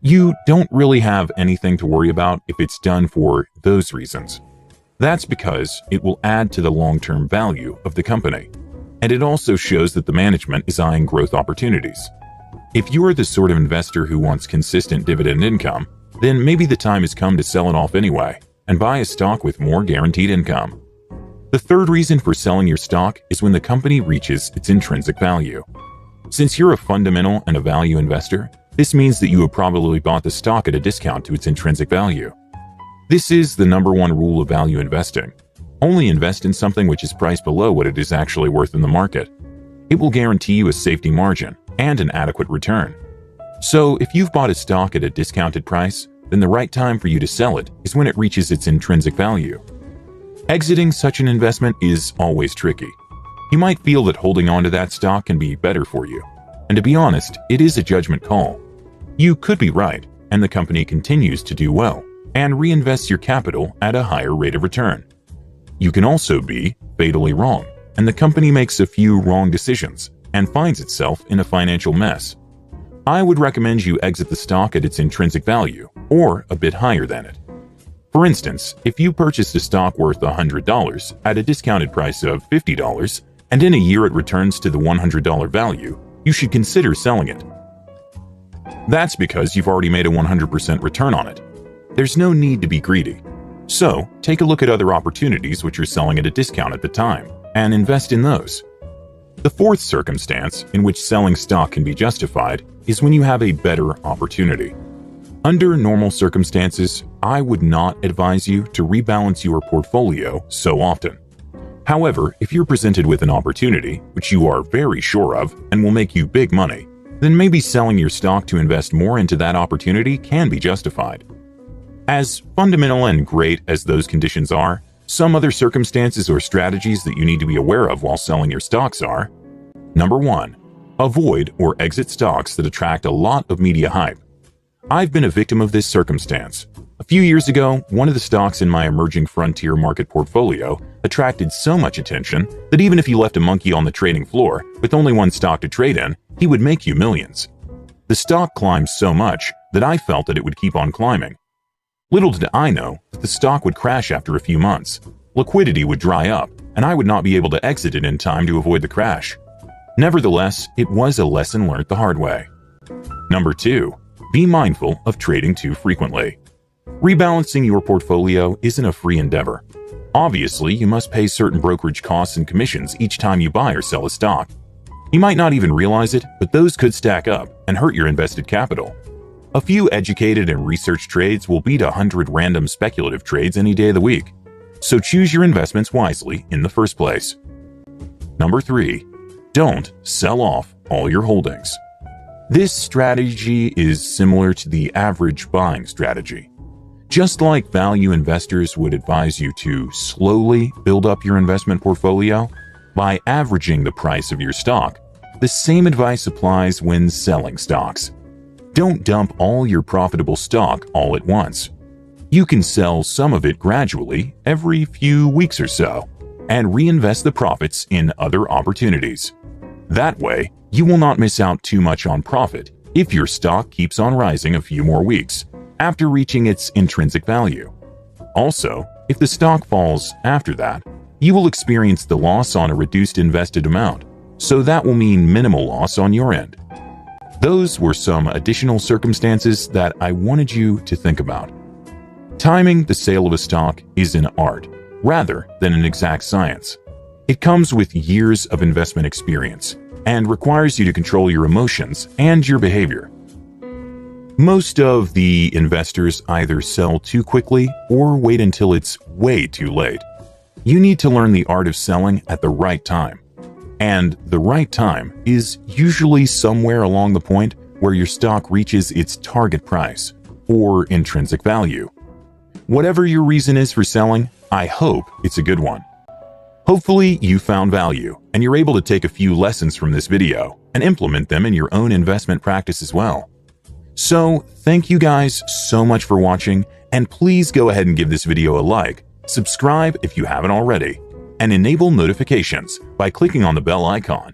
You don't really have anything to worry about if it's done for those reasons. That's because it will add to the long-term value of the company. And it also shows that the management is eyeing growth opportunities. If you are the sort of investor who wants consistent dividend income, then maybe the time has come to sell it off anyway and buy a stock with more guaranteed income. The third reason for selling your stock is when the company reaches its intrinsic value. Since you're a fundamental and a value investor, this means that you have probably bought the stock at a discount to its intrinsic value. This is the number one rule of value investing. Only invest in something which is priced below what it is actually worth in the market. It will guarantee you a safety margin and an adequate return. So if you've bought a stock at a discounted price, then the right time for you to sell it is when it reaches its intrinsic value. Exiting such an investment is always tricky. You might feel that holding on to that stock can be better for you. And to be honest, it is a judgment call. You could be right, and the company continues to do well, and reinvests your capital at a higher rate of return. You can also be fatally wrong, and the company makes a few wrong decisions and finds itself in a financial mess. I would recommend you exit the stock at its intrinsic value, or a bit higher than it. For instance, if you purchased a stock worth $100 at a discounted price of $50, and in a year it returns to the $100 value, you should consider selling it. That's because you've already made a 100% return on it. There's no need to be greedy. So, take a look at other opportunities which are selling at a discount at the time, and invest in those. The fourth circumstance in which selling stock can be justified is when you have a better opportunity. Under normal circumstances, I would not advise you to rebalance your portfolio so often. However, if you're presented with an opportunity, which you are very sure of and will make you big money, then maybe selling your stock to invest more into that opportunity can be justified. As fundamental and great as those conditions are, some other circumstances or strategies that you need to be aware of while selling your stocks are: Number 1. Avoid or exit stocks that attract a lot of media hype. I've been a victim of this circumstance. A few years ago, one of the stocks in my emerging frontier market portfolio attracted so much attention that even if you left a monkey on the trading floor with only one stock to trade in, he would make you millions. The stock climbed so much that I felt that it would keep on climbing. Little did I know that the stock would crash after a few months. Liquidity would dry up, and I would not be able to exit it in time to avoid the crash. Nevertheless, it was a lesson learned the hard way. Number 2. Be mindful of trading too frequently. Rebalancing your portfolio isn't a free endeavor. Obviously, you must pay certain brokerage costs and commissions each time you buy or sell a stock. You might not even realize it, but those could stack up and hurt your invested capital. A few educated and researched trades will beat 100 random speculative trades any day of the week. So choose your investments wisely in the first place. Number 3. Don't sell off all your holdings. This strategy is similar to the average buying strategy. Just like value investors would advise you to slowly build up your investment portfolio by averaging the price of your stock, the same advice applies when selling stocks. Don't dump all your profitable stock all at once. You can sell some of it gradually every few weeks or so and reinvest the profits in other opportunities. That way, you will not miss out too much on profit if your stock keeps on rising a few more weeks after reaching its intrinsic value. Also, if the stock falls after that, you will experience the loss on a reduced invested amount, so that will mean minimal loss on your end. Those were some additional circumstances that I wanted you to think about. Timing the sale of a stock is an art, rather than an exact science. It comes with years of investment experience and requires you to control your emotions and your behavior. Most of the investors either sell too quickly or wait until it's way too late. You need to learn the art of selling at the right time. And the right time is usually somewhere along the point where your stock reaches its target price or intrinsic value. Whatever your reason is for selling, I hope it's a good one. Hopefully you found value and you're able to take a few lessons from this video and implement them in your own investment practice as well. So thank you guys so much for watching, and please go ahead and give this video a like, subscribe if you haven't already, and enable notifications by clicking on the bell icon